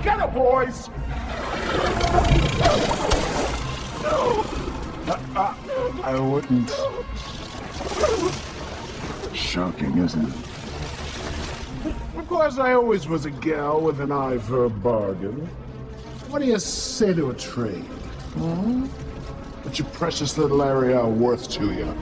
Get her, boys! I wouldn't. Shocking, isn't it? Of course, I always was a gal with an eye for a bargain. What do you say to a trade? Hmm? What's your precious little area worth to you?